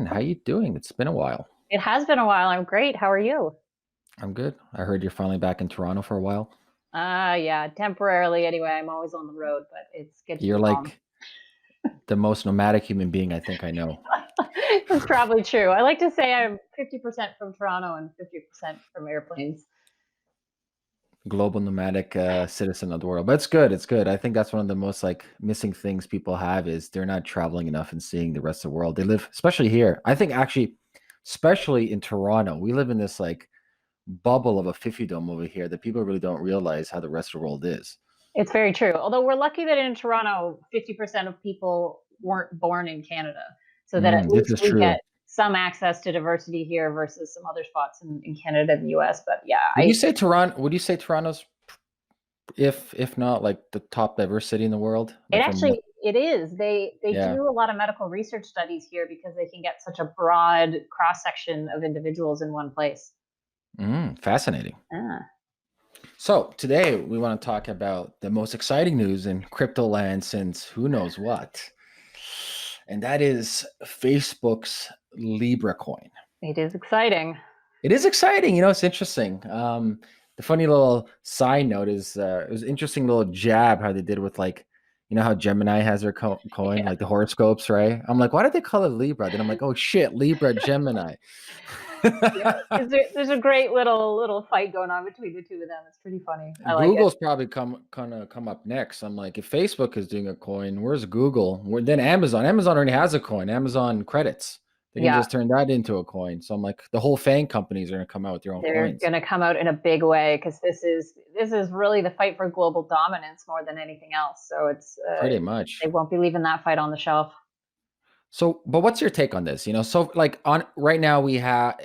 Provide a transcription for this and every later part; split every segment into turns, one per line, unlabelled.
Doyenne, how you doing? It's been a while.
It has been a while. I'm great. How are you?
I'm good. I heard you're finally back in Toronto for a while.
Yeah, temporarily anyway. I'm always on the road, but it's good to
You're
be home.
like the most nomadic human being I think I know.
That's probably true. I like to say I'm 50% from Toronto and 50% from airplanes.
Global nomadic citizen of the world. But it's good. It's good. I think that's one of the most like missing things people have is they're not traveling enough and seeing the rest of the world. They live, especially here. I think actually, especially in Toronto, we live in this like bubble of a 50 dome over here that people really don't realize how the rest of the world is.
It's very true. Although we're lucky that in Toronto, 50% of people weren't born in Canada, so that at
This
least
is
we
true.
get some access to diversity here versus some other spots in Canada and the US. But yeah,
Would you say Toronto? Would you say Toronto's, if not like the top diverse city in the world?
It
Like from what?
actually it is. They
Yeah,
do a lot of medical research studies here because they can get such a broad cross section of individuals in one place.
fascinating.
Ah.
So today we want to talk about the most exciting news in crypto land since who knows what, and that is Facebook's Libra coin.
It is exciting.
It is exciting. It's interesting. The funny little side note is it was an interesting little jab how they did with like, how Gemini has their coin,
Yeah.
like the horoscopes, right? I'm like, why did they call it Libra? Then I'm like, oh shit, Libra, Gemini.
Yeah. There's a great little fight going on between the two of them. It's pretty funny. I like it.
Google's probably come up next. I'm like, if Facebook is doing a coin, where's Google? Then Amazon. Amazon already has a coin. Amazon credits. They can
Yeah.
just turn that into a coin. So I'm like, the whole FANG companies are gonna come out with their own
They're
coins.
going to come out in a big way because this is really the fight for global dominance more than anything else. So it's
Pretty much.
they won't be leaving that fight on the shelf.
So, but what's your take on this? So like on right now we have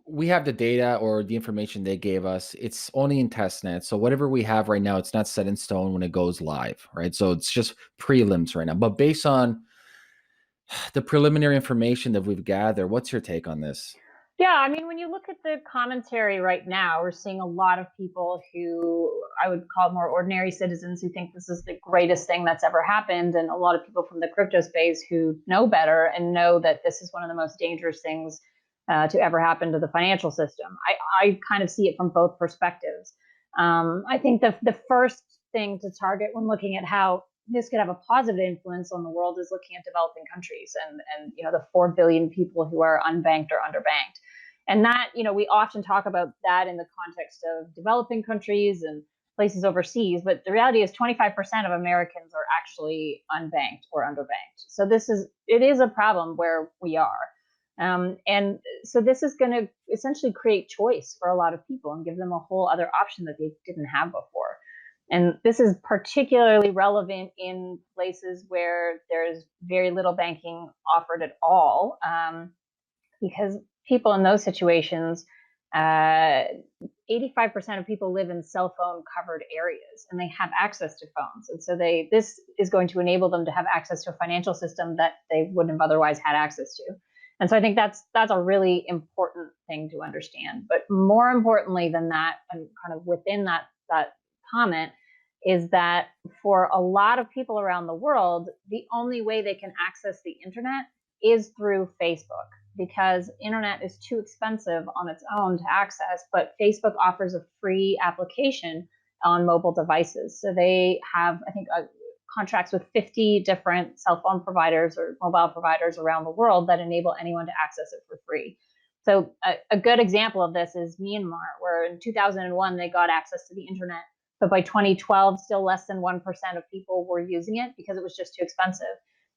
the data or the information they gave us. It's only in testnet. So whatever we have right now, it's not set in stone when it goes live, right? So it's just prelims right now. But based on the preliminary information that we've gathered, what's your take on this?
Yeah, I mean, when you look at the commentary right now, we're seeing a lot of people who I would call more ordinary citizens who think this is the greatest thing that's ever happened, and a lot of people from the crypto space who know better and know that this is one of the most dangerous things to ever happen to the financial system. I kind of see it from both perspectives. I think the first thing to target when looking at how this could have a positive influence on the world is looking at developing countries and the 4 billion people who are unbanked or underbanked. And that, we often talk about that in the context of developing countries and places overseas, but the reality is 25% of Americans are actually unbanked or underbanked. So it is a problem where we are. And so this is going to essentially create choice for a lot of people and give them a whole other option that they didn't have before. And this is particularly relevant in places where there's very little banking offered at all, because people in those situations, 85% of people live in cell phone covered areas and they have access to phones. And so this is going to enable them to have access to a financial system that they wouldn't have otherwise had access to. And so I think that's a really important thing to understand. But more importantly than that, and kind of within that comment, is that for a lot of people around the world, the only way they can access the internet is through Facebook, because internet is too expensive on its own to access, but Facebook offers a free application on mobile devices. So they have, I think, contracts with 50 different cell phone providers or mobile providers around the world that enable anyone to access it for free. So a good example of this is Myanmar, where in 2001 they got access to the internet, but by 2012, still less than 1% of people were using it because it was just too expensive.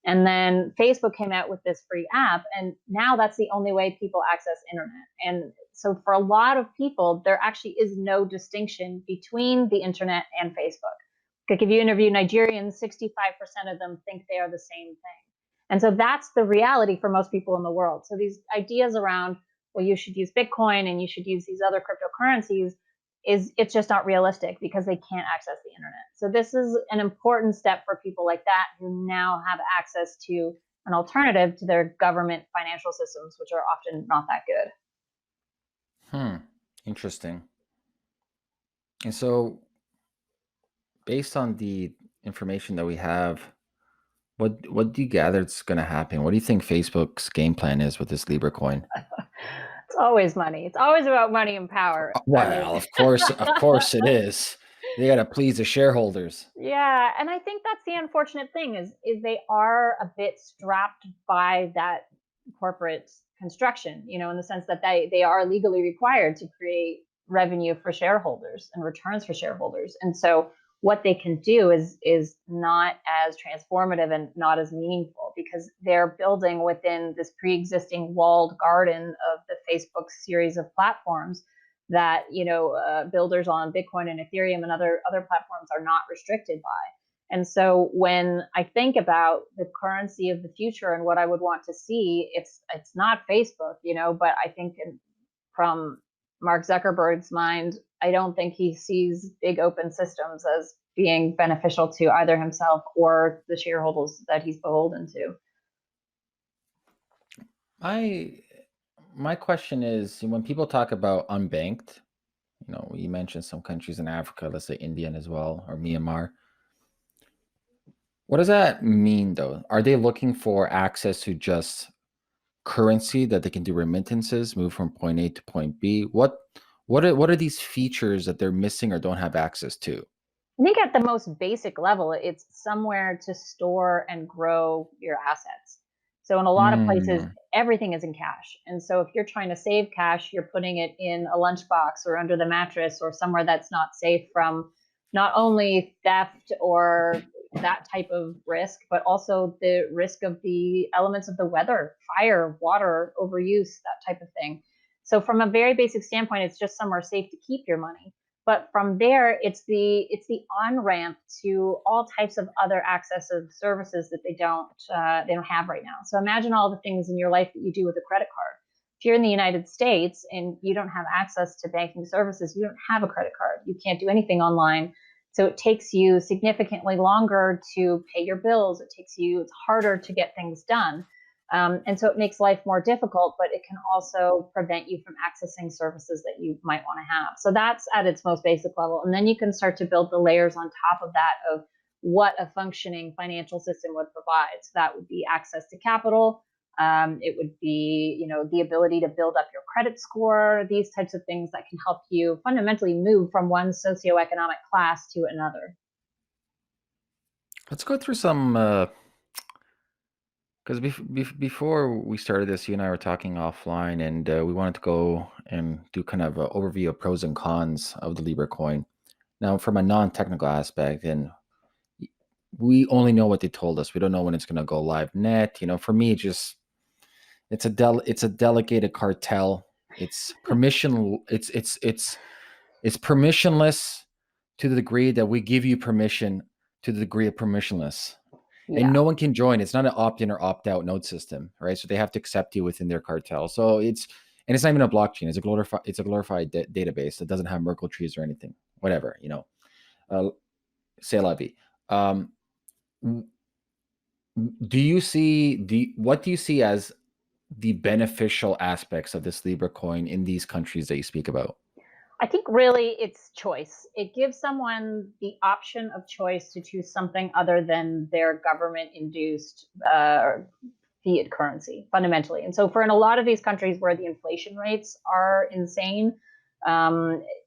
And then Facebook came out with this free app, and now that's the only way people access internet. And so for a lot of people, there actually is no distinction between the internet and Facebook. Like if you interview Nigerians, 65% of them think they are the same thing. And so that's the reality for most people in the world. So these ideas around, well, you should use Bitcoin and you should use these other cryptocurrencies, it's just not realistic because they can't access the internet. So this is an important step for people like that who now have access to an alternative to their government financial systems, which are often not that good.
Interesting. And so based on the information that we have, What do you gather is going to happen? What do you think Facebook's game plan is with this Libra coin?
It's always money. It's always about money and power. I mean,
Well, of course it is. They got to please the shareholders.
yeah, and I think that's the unfortunate thing is they are a bit strapped by that corporate construction, in the sense that they are legally required to create revenue for shareholders and returns for shareholders. And so what they can do is not as transformative and not as meaningful, because they're building within this pre-existing walled garden of the Facebook series of platforms that builders on Bitcoin and Ethereum and other platforms are not restricted by. And so when I think about the currency of the future and what I would want to see, it's not Facebook, but I think from Mark Zuckerberg's mind, I don't think he sees big open systems as being beneficial to either himself or the shareholders that he's beholden to.
My question is, when people talk about unbanked, you mentioned some countries in Africa, let's say India as well, or Myanmar. What does that mean, though? Are they looking for access to just currency that they can do remittances, move from point A to point B? What are these features that they're missing or don't have access to?
I think at the most basic level, it's somewhere to store and grow your assets. So in a lot of places,
Mm,
everything is in cash. And so if you're trying to save cash, you're putting it in a lunchbox or under the mattress or somewhere that's not safe from not only theft or that type of risk, but also the risk of the elements of the weather, fire, water, overuse, that type of thing. So from a very basic standpoint, it's just somewhere safe to keep your money. But from there, it's the on ramp to all types of other access of services that they don't have right now. So imagine all the things in your life that you do with a credit card. If you're in the United States and you don't have access to banking services, you don't have a credit card. You can't do anything online. So it takes you significantly longer to pay your bills. It's harder to get things done. And so it makes life more difficult, but it can also prevent you from accessing services that you might want to have. So that's at its most basic level. And then you can start to build the layers on top of that of what a functioning financial system would provide. So that would be access to capital. It would be, the ability to build up your credit score, these types of things that can help you fundamentally move from one socioeconomic class to another.
let's go through some, because before we started this, you and I were talking offline, and we wanted to go and do kind of an overview of pros and cons of the Libra coin. Now, from a non-technical aspect, and we only know what they told us. We don't know when it's going to go live net. For me, it's a delegated cartel. It's permission. It's permissionless to the degree that we give you permission to the degree of permissionless. And
Yeah.
no one can join. It's not an opt-in or opt-out node system, right? So they have to accept you within their cartel. So it's not even a blockchain. It's a glorified database that doesn't have Merkle trees or anything. Whatever, C'est la vie. What do you see as the beneficial aspects of this Libra coin in these countries that you speak about?
I think really it's choice. It gives someone the option of choice to choose something other than their government induced fiat currency, fundamentally. And so, for in a lot of these countries where the inflation rates are insane,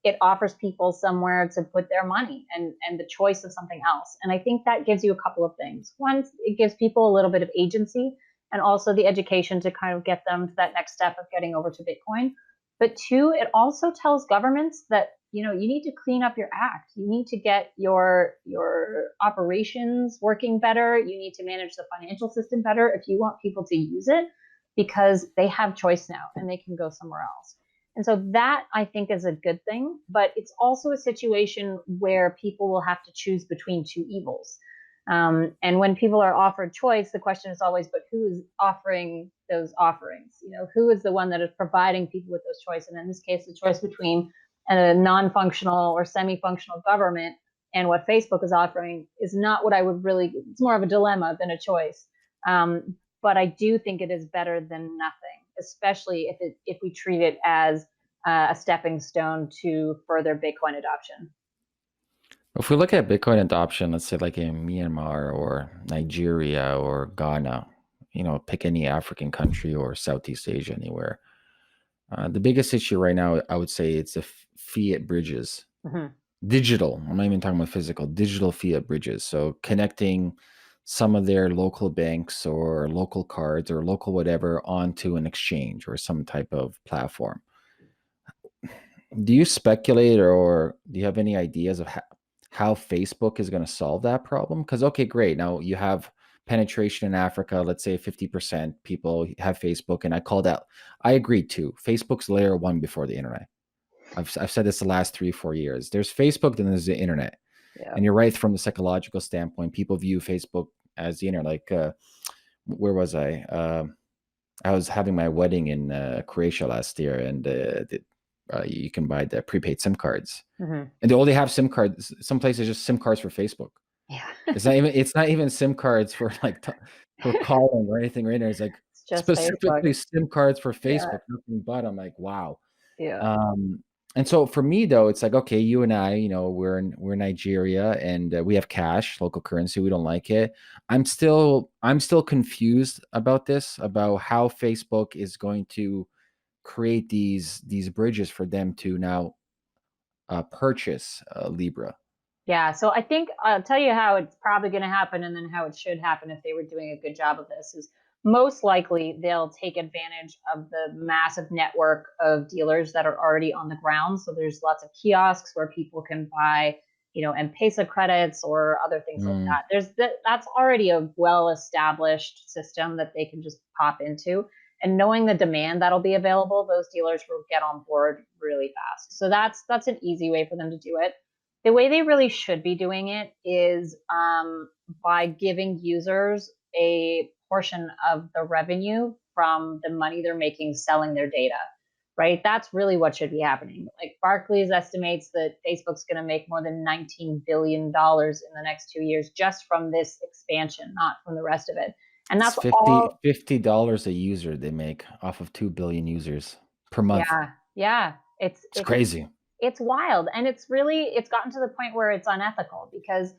it offers people somewhere to put their money and the choice of something else. And I think that gives you a couple of things. One, it gives people a little bit of agency and also the education to kind of get them to that next step of getting over to Bitcoin. But two, it also tells governments that you need to clean up your act. You need to get your operations working better. You need to manage the financial system better if you want people to use it, because they have choice now and they can go somewhere else. And so that, I think, is a good thing, but it's also a situation where people will have to choose between two evils. And when people are offered choice, the question is always, but who is offering those offerings? Who is the one that is providing people with those choices? And in this case, the choice between a non-functional or semi-functional government and what Facebook is offering is not what I would really, it's more of a dilemma than a choice. But I do think it is better than nothing, especially if we treat it as a stepping stone to further Bitcoin adoption.
If we look at Bitcoin adoption, let's say like in Myanmar or Nigeria or Ghana, pick any African country or Southeast Asia, anywhere. The biggest issue right now, I would say, it's the fiat bridges,
Hmm.
digital. I'm not even talking about physical, digital fiat bridges. So connecting some of their local banks or local cards or local whatever onto an exchange or some type of platform. Do you speculate or do you have any ideas of how Facebook is going to solve that problem? Because, okay, great. Now you have penetration in Africa. Let's say 50% people have Facebook. And I agree too. Facebook's layer one before the internet. I've said this the last 3-4 years. There's Facebook, then there's the internet.
Yeah.
And you're right, from the psychological standpoint, people view Facebook as the internet. Like, where was I? I was having my wedding in Croatia last year, and you can buy the prepaid SIM cards,
Hmm.
and they only have SIM cards. Some places just SIM cards for Facebook.
Yeah.
It's not even SIM cards for like for calling or anything right there. It's like
It's just Facebook.
specifically SIM cards for
Yeah.
Facebook, nothing but. I'm like, wow.
Yeah.
And so for me though, it's like, okay, you and I, we're in Nigeria and we have cash, local currency. We don't like it. I'm still confused about this, about how Facebook is going to create these bridges for them to now purchase Libra.
Yeah, so I think I'll tell you how it's probably going to happen and then how it should happen if they were doing a good job of this is most likely they'll take advantage of the massive network of dealers that are already on the ground. So there's lots of kiosks where people can buy, M-Pesa credits or other things like
Mm,
that. That's already a well-established system that they can just pop into. And knowing the demand that'll be available, those dealers will get on board really fast. So that's an easy way for them to do it. The way they really should be doing it is by giving users a portion of the revenue from the money they're making selling their data, right? That's really what should be happening. Like Barclays estimates that Facebook's going to make more than $19 billion in the next 2 years just from this expansion, not from the rest of it. And
it's
that's
fifty
all.
fifty dollars a user they make off of 2 billion users per month.
Yeah, yeah. It's
It's
it's
crazy.
it's wild, and it's gotten to the point where it's unethical because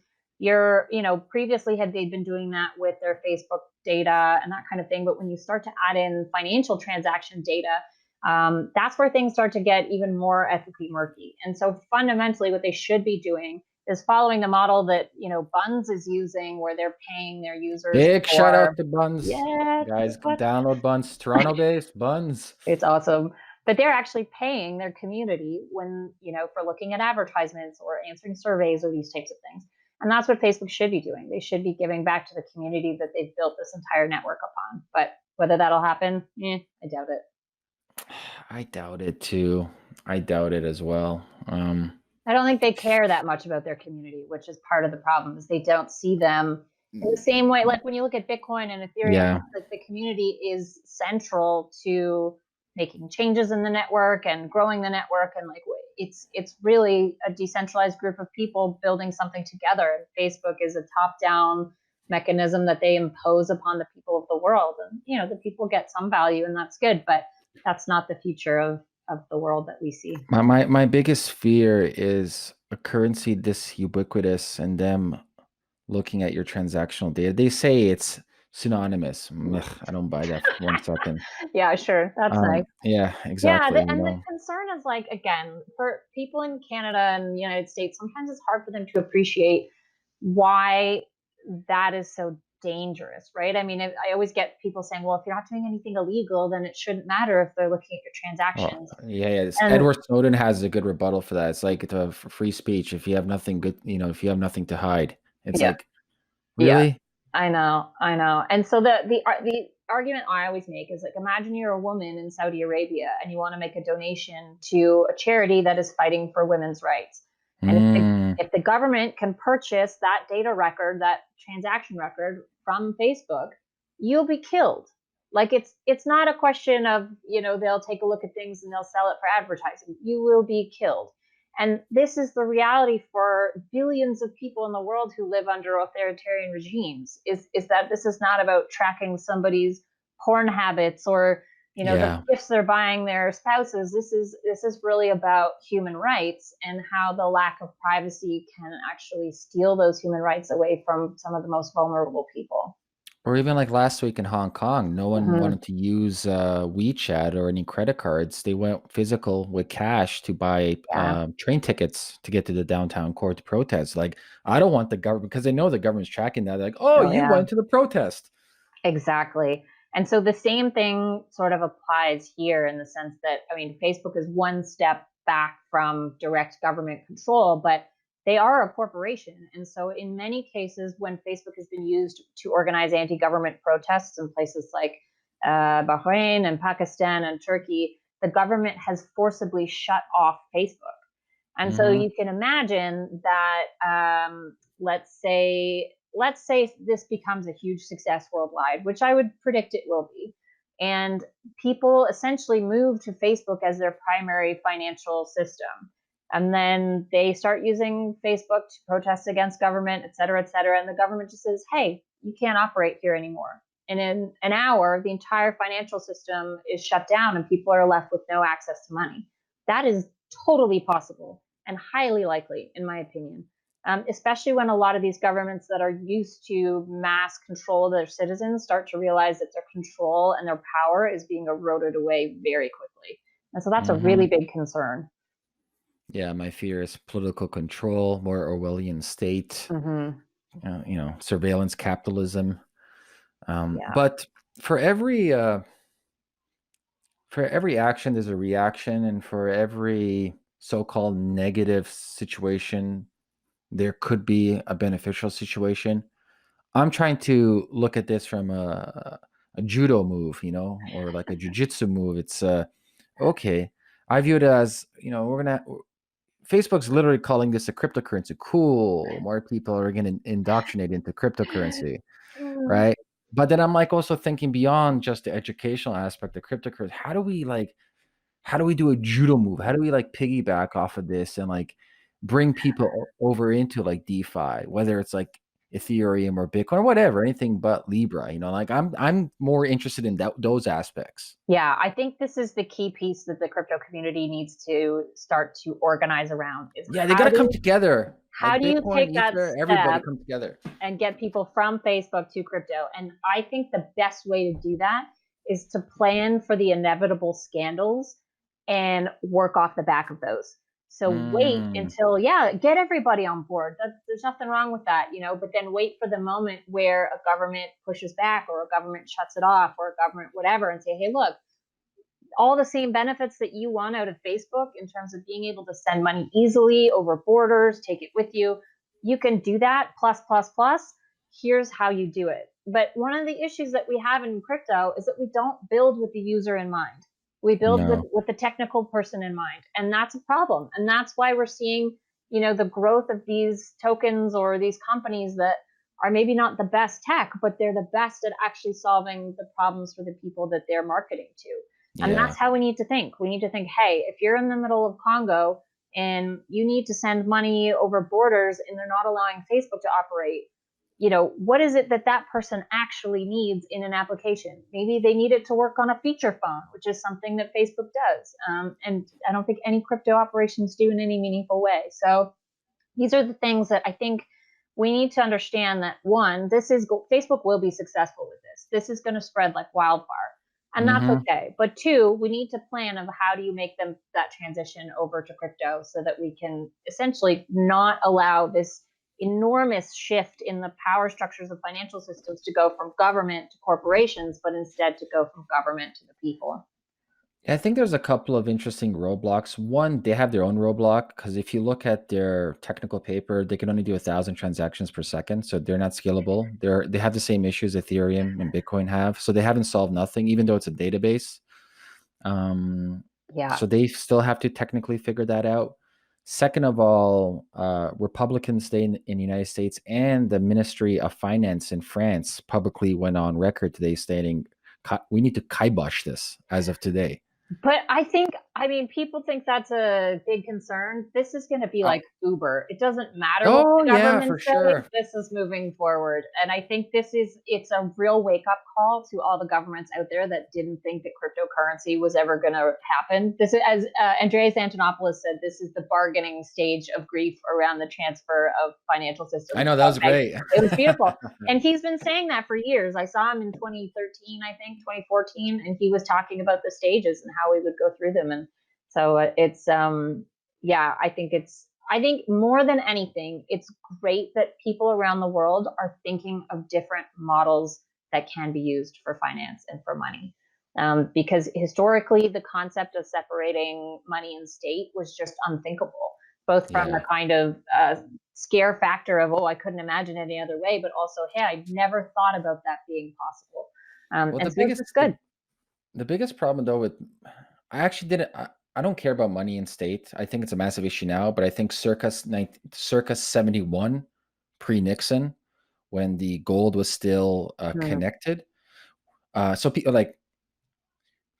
previously had they been doing that with their Facebook data and that kind of thing, but when you start to add in financial transaction data, that's where things start to get even more ethically murky. And so fundamentally what they should be doing is following the model that Bunz is using, where they're paying their users
Big shout out
for.
to Bunz.
Yeah,
Guys,
what?
download Bunz. Toronto based Bunz.
It's awesome. But they're actually paying their community when, for looking at advertisements or answering surveys or these types of things. And that's what Facebook should be doing. They should be giving back to the community that they've built this entire network upon. But whether that'll happen, I doubt it.
I doubt it too. I doubt it as well.
I don't think they care that much about their community, which is part of the problem, is they don't see them in the same way. Like when you look at Bitcoin and Ethereum,
Yeah.
like the community is central to making changes in the network and growing the network, and like it's really a decentralized group of people building something together. And Facebook is a top-down mechanism that they impose upon the people of the world, and the people get some value, and that's good, but that's not the future of the world that we see.
My biggest fear is a currency this ubiquitous and them looking at your transactional data. They say it's synonymous. I don't buy that for 1 second.
Yeah, sure. That's nice.
Yeah,
Yeah,
exactly.
and the concern is like again, for people in Canada and the United States, sometimes it's hard for them to appreciate why that is so dangerous, right? I mean, I always get people saying, "Well, if you're not doing anything illegal, then it shouldn't matter if they're looking at your
Well,
transactions."
yeah.
And
Edward Snowden has a good rebuttal for that. It's like the free speech. If you have nothing good, if you have nothing to hide, it's
yeah,
like,
yeah,
really?
I know. And so the argument I always make is like, imagine you're a woman in Saudi Arabia and you want to make a donation to a charity that is fighting for women's rights. And
Mm,
if the government can purchase that data record, that transaction record from Facebook, you'll be killed. Like it's not a question of, they'll take a look at things and they'll sell it for advertising. You will be killed. And this is the reality for billions of people in the world who live under authoritarian regimes, is that this is not about tracking somebody's porn habits or The
Yeah.
gifts they're buying their spouses. This is really about human rights and how the lack of privacy can actually steal those human rights away from some of the most vulnerable people.
Or even like last week in Hong Kong, no one
Mm-hmm.
wanted to use WeChat or any credit cards. They went physical with cash to buy
Yeah.
train tickets to get to the downtown core to protest. Like, I don't want the government, because they know the government's tracking that. They're like, oh,
Oh
you
yeah.
went to the protest.
Exactly. And so the same thing sort of applies here in the sense that, I mean, Facebook is one step back from direct government control, but they are a corporation. And so in many cases, when Facebook has been used to organize anti-government protests in places like Bahrain and Pakistan and Turkey, the government has forcibly shut off Facebook. And so
Hmm.
you can imagine that, let's say this becomes a huge success worldwide, which I would predict it will be. And people essentially move to Facebook as their primary financial system. And then they start using Facebook to protest against government, et cetera, et cetera. And the government just says, hey, you can't operate here anymore. And in an hour, the entire financial system is shut down and people are left with no access to money. That is totally possible and highly likely, in my opinion. Especially when a lot of these governments that are used to mass control of their citizens start to realize that their control and their power is being eroded away very quickly. And so that's a really
Hmm.
big concern.
Yeah, my fear is political control, more Orwellian state,
Mm-hmm.
surveillance capitalism.
Yeah.
But for every action, there's a reaction, and for every so-called negative situation, there could be a beneficial situation. I'm trying to look at this from a judo move, or like a jujitsu move. It's okay. I view it as, Facebook's literally calling this a cryptocurrency. Cool. More people are going to indoctrinate into cryptocurrency, right? But then I'm like also thinking beyond just the educational aspect of cryptocurrency. How do we do a judo move? How do we like piggyback off of this and like bring people over into like DeFi, whether it's like Ethereum or Bitcoin or whatever, anything but Libra, like I'm more interested in those aspects.
Yeah, I think this is the key piece that the crypto community needs to start to organize around is
Yeah, they got to come
do
together.
how
Like
do you
Bitcoin,
take that
Ether, everybody
step
come together.
and get people from Facebook to crypto? And I think the best way to do that is to plan for the inevitable scandals and work off the back of those. So wait
Mm,
until, yeah, get everybody on board. There's nothing wrong with that, but then wait for the moment where a government pushes back or a government shuts it off or a government whatever and say, hey, look, all the same benefits that you want out of Facebook in terms of being able to send money easily over borders, take it with you. You can do that plus, plus, plus. Here's how you do it. But one of the issues that we have in crypto is that we don't build with the user in mind. We build with,
no.
with the technical person in mind. And that's a problem. And that's why we're seeing, the growth of these tokens or these companies that are maybe not the best tech, but they're the best at actually solving the problems for the people that they're marketing to. And
Yeah.
that's how we need to think. We need to think, hey, if you're in the middle of Congo and you need to send money over borders and they're not allowing Facebook to operate, what is it that that person actually needs in an application? Maybe they need it to work on a feature phone, which is something that Facebook does. And I don't think any crypto operations do in any meaningful way. So these are the things that I think we need to understand that one, Facebook will be successful with this. This is going to spread like wildfire. And that's
Hmm.
okay. But two, we need to plan of how do you make them that transition over to crypto so that we can essentially not allow this enormous shift in the power structures of financial systems to go from government to corporations, but instead to go from government to the people.
I think there's a couple of interesting roadblocks. One, they have their own roadblock because if you look at their technical paper, they can only do 1,000 transactions per second, so they're not scalable. They have the same issues Ethereum and Bitcoin have, so they haven't solved nothing, even though it's a database. Um,
Yeah.
so they still have to technically figure that out. Second of all, Republicans in the United States and the Ministry of Finance in France publicly went on record today stating we need to kibosh this as of today.
But I think I mean, people think that's a big concern. This is going to be
Oh,
like Uber. It doesn't matter what
oh
the
yeah, for
governments say.
sure.
This is moving forward. And I think it's a real wake up call to all the governments out there that didn't think that cryptocurrency was ever going to happen. This is, as Andreas Antonopoulos said, this is the bargaining stage of grief around the transfer of financial
I
systems.
know that was great.
It was beautiful. And he's been saying that for years. I saw him in 2013, I think, 2014, and he was talking about the stages and how we would go through them. And so it's yeah, I think more than anything, it's great that people around the world are thinking of different models that can be used for finance and for money. Because historically, the concept of separating money and state was just unthinkable, both from the
Yeah.
kind of scare factor of, oh, I couldn't imagine any other way, but also, hey, I never thought about that being possible.
Well,
And so it's good.
the biggest problem though with I actually didn't I don't care about money in state. I think it's a massive issue now, but I think circa 71 pre-Nixon when the gold was still
Mm-hmm.
connected. So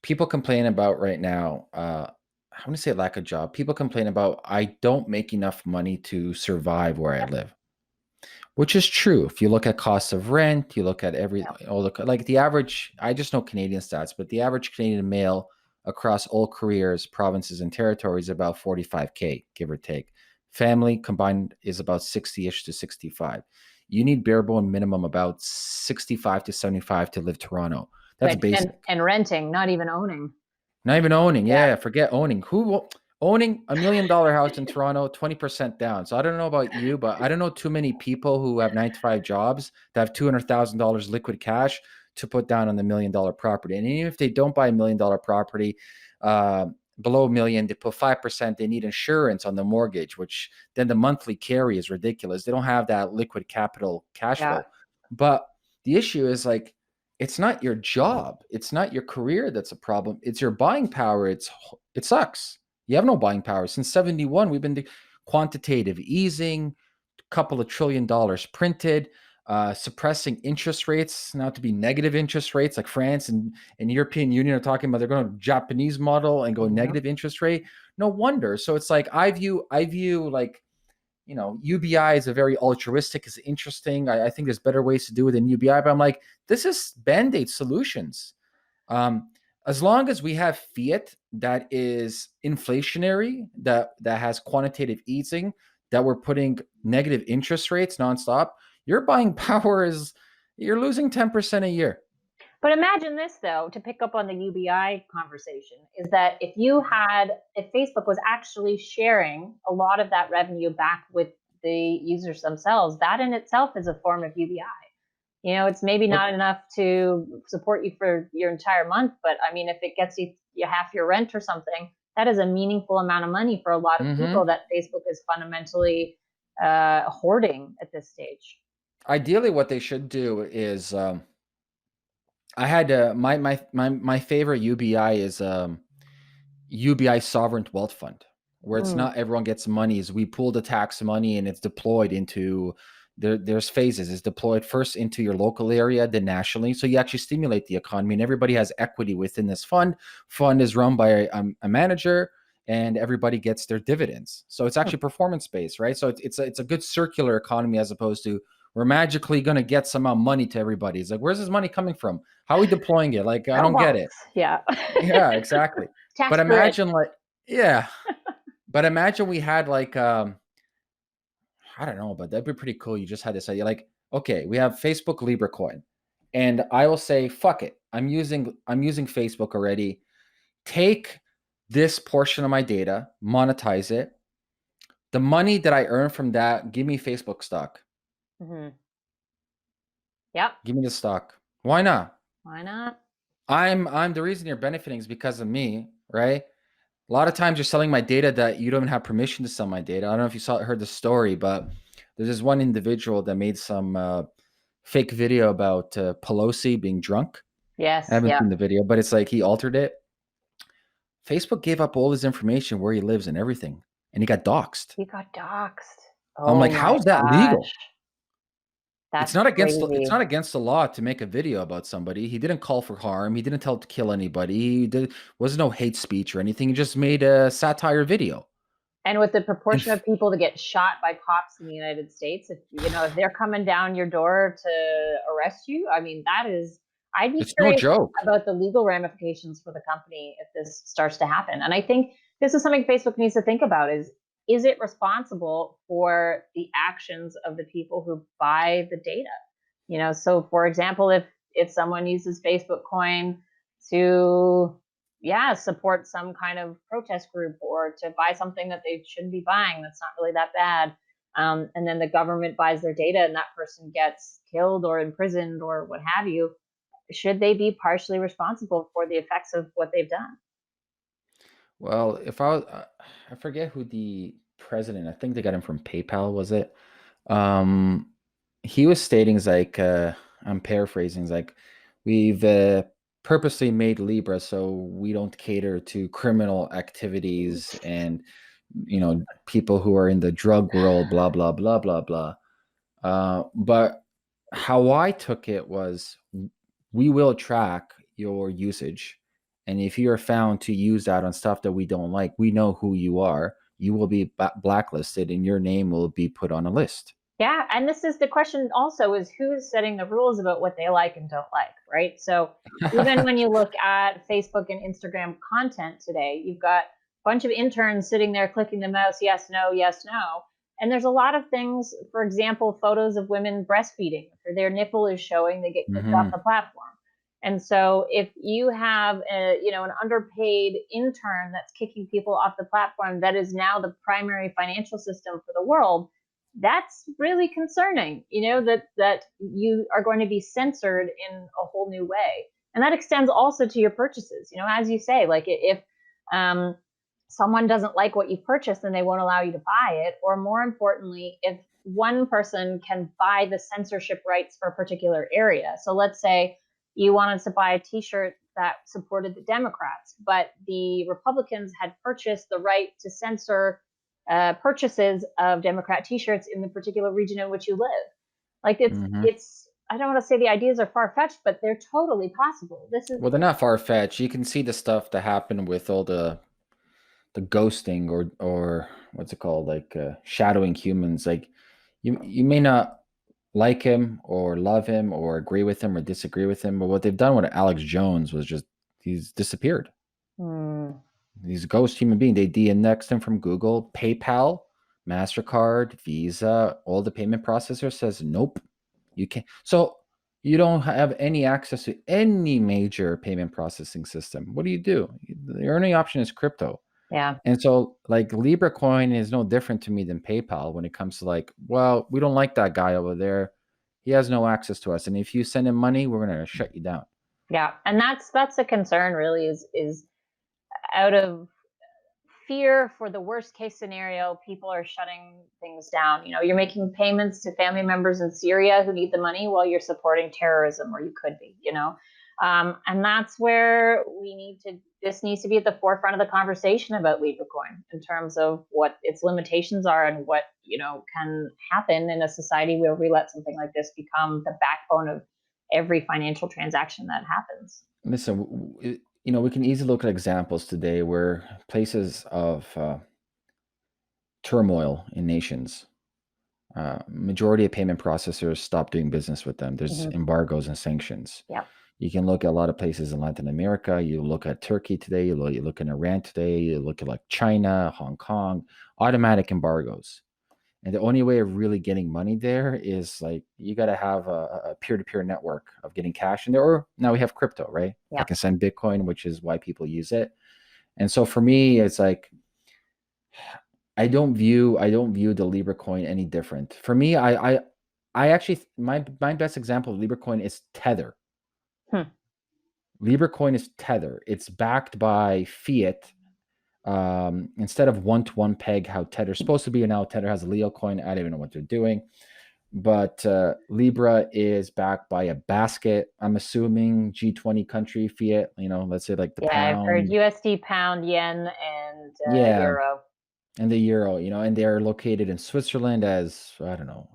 people complain about right now, I want to say lack of job. People complain about I don't make enough money to survive where I
Yep.
live, which is true. If you look at costs of rent, you look at like the average, I just know Canadian stats, but the average Canadian male across all careers, provinces, and territories about 45K, give or take. Family combined is about 60-ish to 65. You need bare bone minimum about 65 to 75 to live Toronto. That's
But
basic.
and renting, not even owning.
Not even owning.
Yeah.
Yeah, forget owning. Owning $1 million house in Toronto, 20% down. So I don't know about you, but I don't know too many people who have 9 to 5 jobs that have $200,000 liquid cash to put down on the $1 million property. And even if they don't buy $1 million property, uh, below a million, they put 5%. They need insurance on the mortgage, which then the monthly carry is ridiculous. They don't have that liquid capital cash
Yeah.
flow. But the issue is like, it's not your job. It's not your career that's a problem. It's your buying power. It sucks. You have no buying power. Since 71, we've been quantitative easing, couple of $1 trillion printed, suppressing interest rates now to be negative interest rates, like France and European Union are talking about they're going to Japanese model and go
Mm-hmm.
negative interest rate. No wonder. So it's like I view like UBI is a very altruistic, is interesting. I think there's better ways to do it than UBI, but I'm like, this is band-aid solutions. Um, as long as we have fiat that is inflationary, that has quantitative easing, that we're putting negative interest rates nonstop, your buying power is you're losing 10% a year.
But imagine this, though, to pick up on the UBI conversation, is that if Facebook was actually sharing a lot of that revenue back with the users themselves, that in itself is a form of UBI. You know, it's maybe
What?
not enough to support you for your entire month, but I mean, if it gets you half your rent or something, that is a meaningful amount of money for a lot of
Mm-hmm.
people that Facebook is fundamentally hoarding at this stage.
Ideally, what they should do is I had my favorite UBI is UBI Sovereign Wealth Fund, where it's
Mm.
not everyone gets money. Is we pool the tax money and it's deployed into there's phases. It's deployed first into your local area, then nationally. So you actually stimulate the economy, and everybody has equity within this fund. Fund is run by a manager, and everybody gets their dividends. So it's actually performance based, right? So it's a good circular economy as opposed to we're magically going to get some money to everybody. It's like, where's this money coming from? How are we deploying it? Like, I don't get
Roadblocks.
it.
Yeah.
Yeah, exactly.
Tax
But
the rich.
imagine like, yeah, but imagine we had like, I don't know, but that'd be pretty cool. You just had this idea, like, okay, we have Facebook Libra coin, and I will say, fuck it. I'm using Facebook already. Take this portion of my data, monetize it. The money that I earn from that, give me Facebook stock.
Mm-hmm. Yep.
Give me the stock. Why not?
Why not?
I'm the reason you're benefiting is because of me, right? A lot of times you're selling my data that you don't even have permission to sell my data. I don't know if you heard the story, but there's this one individual that made some fake video about Pelosi being drunk. I
Yes.
haven't
Yeah.
seen the video, but it's like he altered it. Facebook gave up all his information, where he lives and everything, and he got doxxed.
You got doxxed.
I'm
Oh
like,
my
how's that
gosh.
legal?
That's
it's
crazy.
not against the law to make a video about somebody. He didn't call for harm. He didn't tell to kill anybody. Was no hate speech or anything. He just made a satire video.
And with the
And
proportion of people that get shot by cops in the United States, if they're coming down your door to arrest you, I mean, I'd be
it's no
curious
joke.
about the legal ramifications for the company if this starts to happen. And I think this is something Facebook needs to think about is it responsible for the actions of the people who buy the data? So for example, if someone uses Facebook coin to support some kind of protest group or to buy something that they shouldn't be buying that's not really that bad. And then the government buys their data and that person gets killed or imprisoned or what have you. Should they be partially responsible for the effects of what they've done?
Well, if I was, I forget who the president. I think they got him from PayPal. Was it? Um, he was stating is like, I'm paraphrasing, is like, we've purposely made Libra so we don't cater to criminal activities and people who are in the drug world, blah blah blah blah blah. But how I took it was, we will track your usage. And if you are found to use that on stuff that we don't like, we know who you are. You will be blacklisted and your name will be put on a list.
Yeah, and this is the question also is who's setting the rules about what they like and don't like, right? So even when you look at Facebook and Instagram content today, you've got a bunch of interns sitting there clicking the mouse, yes, no, yes, no. And there's a lot of things, for example, photos of women breastfeeding, or their nipple is showing, they get kicked off the platform. And so if you have an underpaid intern that's kicking people off the platform that is now the primary financial system for the world, that's really concerning, that you are going to be censored in a whole new way. And that extends also to your purchases. As you say, like if someone doesn't like what you purchased, then they won't allow you to buy it. Or more importantly, if one person can buy the censorship rights for a particular area. So let's say you wanted to buy a t-shirt that supported the Democrats, but the Republicans had purchased the right to censor purchases of Democrat t-shirts in the particular region in which you live. Like it's I don't want to say the ideas are far-fetched, but they're totally possible.
Well, they're not far-fetched. You can see the stuff that happened with all the ghosting or what's it called, like shadowing humans. Like you may not like him or love him or agree with him or disagree with him, but what they've done with Alex Jones was just, he's disappeared. He's a ghost human being. They de-indexed him from Google. PayPal, MasterCard, Visa, all the payment processors says nope, you can't. So you don't have any access to any major payment processing system. What do? The only option is crypto.
Yeah.
And so like Libra coin is no different to me than PayPal when it comes to like, well, we don't like that guy over there. He has no access to us. And if you send him money, we're going to shut you down.
Yeah. And that's a concern really is out of fear for the worst case scenario, people are shutting things down. You're making payments to family members in Syria who need the money while you're supporting terrorism, or you could be, and that's where this needs to be at the forefront of the conversation about Libra coin in terms of what its limitations are and what, can happen in a society where we let something like this become the backbone of every financial transaction that happens.
Listen, we can easily look at examples today where places of turmoil in nations, majority of payment processors stop doing business with them. There's embargoes and sanctions.
Yeah.
You can look at a lot of places in Latin America. You look at Turkey today. You look in Iran today. You look at like China, Hong Kong, automatic embargoes. And the only way of really getting money there is like you got to have a peer-to-peer network of getting cash in there. Or now we have crypto, right?
Yeah.
I can send Bitcoin, which is why people use it. And so for me, it's like I don't view the Libra coin any different. For me, I actually my best example of Libra coin is Tether. Libra coin is Tether. It's backed by fiat. Instead of one-to-one peg, how Tether's supposed to be, and now Tether has a Leo coin. I don't even know what they're doing. But Libra is backed by a basket, I'm assuming, G20 country fiat, let's say like the pound.
I've heard USD, pound, yen, and euro.
And the euro, and they're located in Switzerland as, I don't know,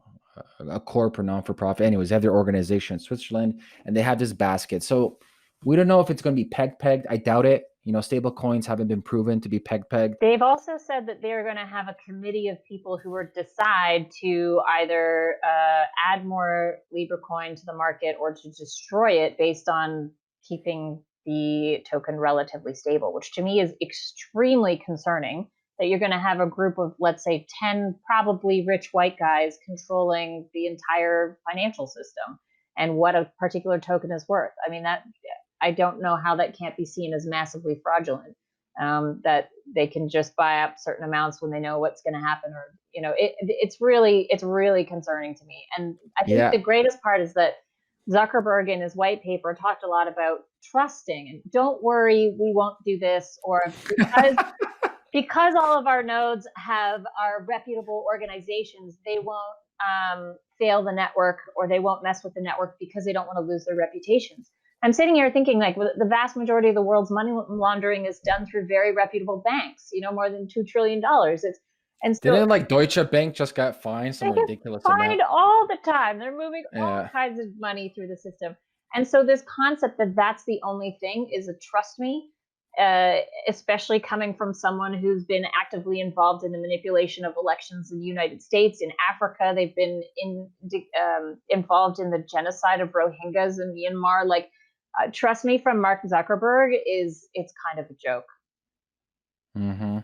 a corp or non-for-profit. Anyways, they have their organization in Switzerland, and they have this basket. So we don't know if it's going to be pegged. I doubt it. Stable coins haven't been proven to be pegged.
They've also said that they're going to have a committee of people who will decide to either add more Libra coin to the market or to destroy it based on keeping the token relatively stable, which to me is extremely concerning, that you're going to have a group of, let's say, 10 probably rich white guys controlling the entire financial system and what a particular token is worth. I mean, I don't know how that can't be seen as massively fraudulent. That they can just buy up certain amounts when they know what's going to happen, or it's really concerning to me. And I think the greatest part is that Zuckerberg in his white paper talked a lot about trusting and don't worry, we won't do this, or because all of our nodes are reputable organizations, they won't fail the network, or they won't mess with the network because they don't want to lose their reputations. I'm sitting here thinking, like, the vast majority of the world's money laundering is done through very reputable banks, more than $2 trillion.
Didn't like Deutsche Bank just got fined some ridiculous amount?
Fined all the time. They're moving all kinds of money through the system. And so this concept that that's the only thing is a trust me, especially coming from someone who's been actively involved in the manipulation of elections in the United States, in Africa. They've been involved in the genocide of Rohingyas in Myanmar. Like, trust me from Mark Zuckerberg it's kind of a joke.
Mm-hmm.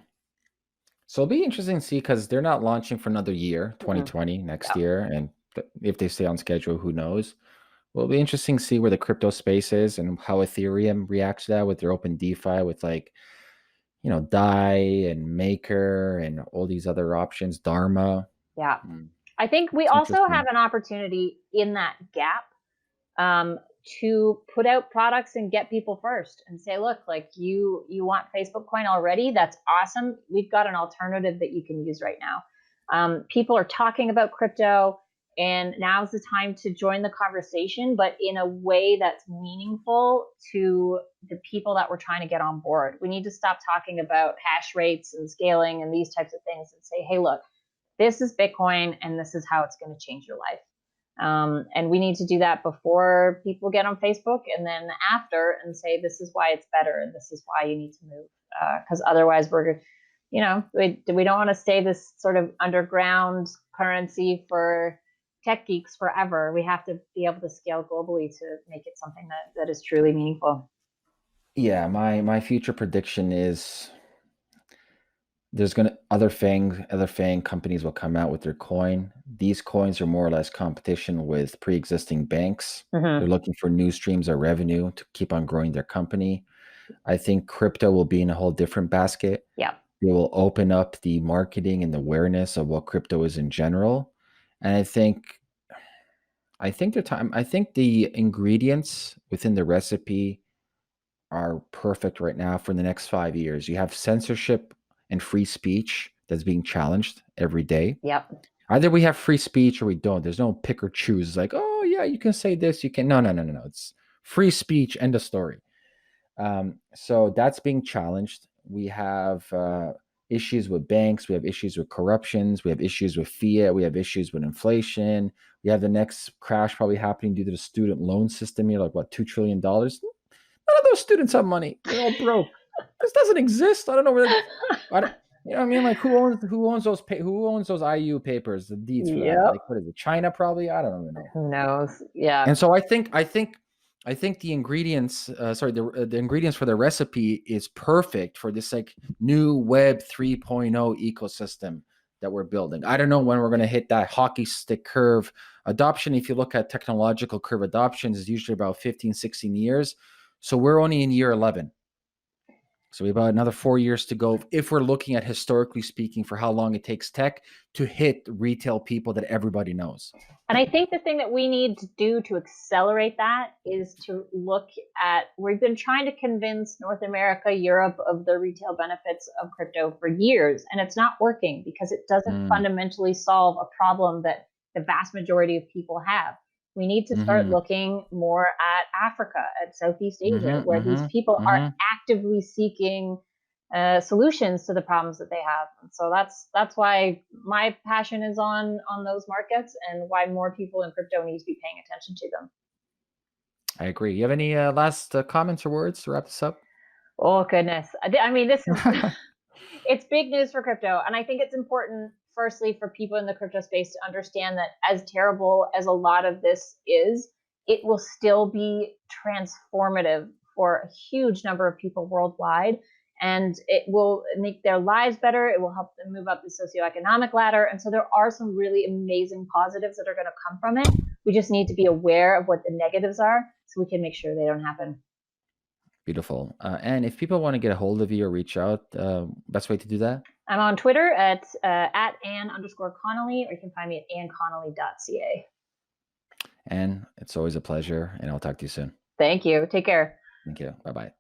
So it'll be interesting to see, because they're not launching for another year, 2020, next year. And if they stay on schedule, who knows? Well, it'll be interesting to see where the crypto space is and how Ethereum reacts to that with their open DeFi, with like, DAI and Maker and all these other options, Dharma.
Yeah. I think we also have an opportunity in that gap to put out products and get people first and say, look, like you want Facebook coin already? That's awesome. We've got an alternative that you can use right now. People are talking about crypto, and now's the time to join the conversation, but in a way that's meaningful to the people that we're trying to get on board. We need to stop talking about hash rates and scaling and these types of things and say, hey, look, this is Bitcoin and this is how it's going to change your life. And we need to do that before people get on Facebook, and then after, and say, this is why it's better and this is why you need to move. Because otherwise we don't want to stay this sort of underground currency for tech geeks forever. We have to be able to scale globally to make it something that is truly meaningful.
Yeah, my future prediction is there's other FANG companies will come out with their coin. These coins are more or less competition with pre-existing banks.
Mm-hmm.
They're looking for new streams of revenue to keep on growing their company. I think crypto will be in a whole different basket.
Yeah.
It will open up the marketing and the awareness of what crypto is in general. And I think the ingredients within the recipe are perfect right now for the next 5 years. You have censorship and free speech that's being challenged every day.
Yep.
Either we have free speech or we don't. There's no pick or choose. It's like, oh yeah, you can say this, you can. No. It's free speech, end of story. So that's being challenged. We have issues with banks. We have issues with corruptions. We have issues with fiat. We have issues with inflation. We have the next crash probably happening due to the student loan system. Like what, $2 trillion? None of those students have money. They're all broke. This doesn't exist. I don't know where. You know what I mean? Like who owns those IU papers, the deeds for that? Like what is it? China probably. I don't even know.
Who knows? Yeah.
And so I think the ingredients, the ingredients for the recipe is perfect for this like new Web 3.0 ecosystem that we're building. I don't know when we're going to hit that hockey stick curve adoption. If you look at technological curve adoptions, is usually about 15, 16 years. So we're only in year 11. So we have about another 4 years to go if we're looking at, historically speaking, for how long it takes tech to hit retail people that everybody knows.
And I think the thing that we need to do to accelerate that is to look at, we've been trying to convince North America, Europe of the retail benefits of crypto for years, and it's not working because it doesn't fundamentally solve a problem that the vast majority of people have. We need to start looking more at Africa, at Southeast Asia, where these people are actively seeking solutions to the problems that they have. And so that's why my passion is on those markets, and why more people in crypto need to be paying attention to them.
I agree. You have any last comments or words to wrap this up?
Oh goodness, I mean, this is it's big news for crypto, and I think it's important, firstly, for people in the crypto space to understand that as terrible as a lot of this is, it will still be transformative for a huge number of people worldwide, and it will make their lives better. It will help them move up the socioeconomic ladder, and so there are some really amazing positives that are going to come from it. We just need to be aware of what the negatives are so we can make sure they don't happen.
Beautiful. And if people want to get a hold of you or reach out, best way to do that?
I'm on Twitter at Ann_Connelly, or you can find me at annconnelly.ca.
And it's always a pleasure, and I'll talk to you soon.
Thank you. Take care.
Thank you. Bye-bye.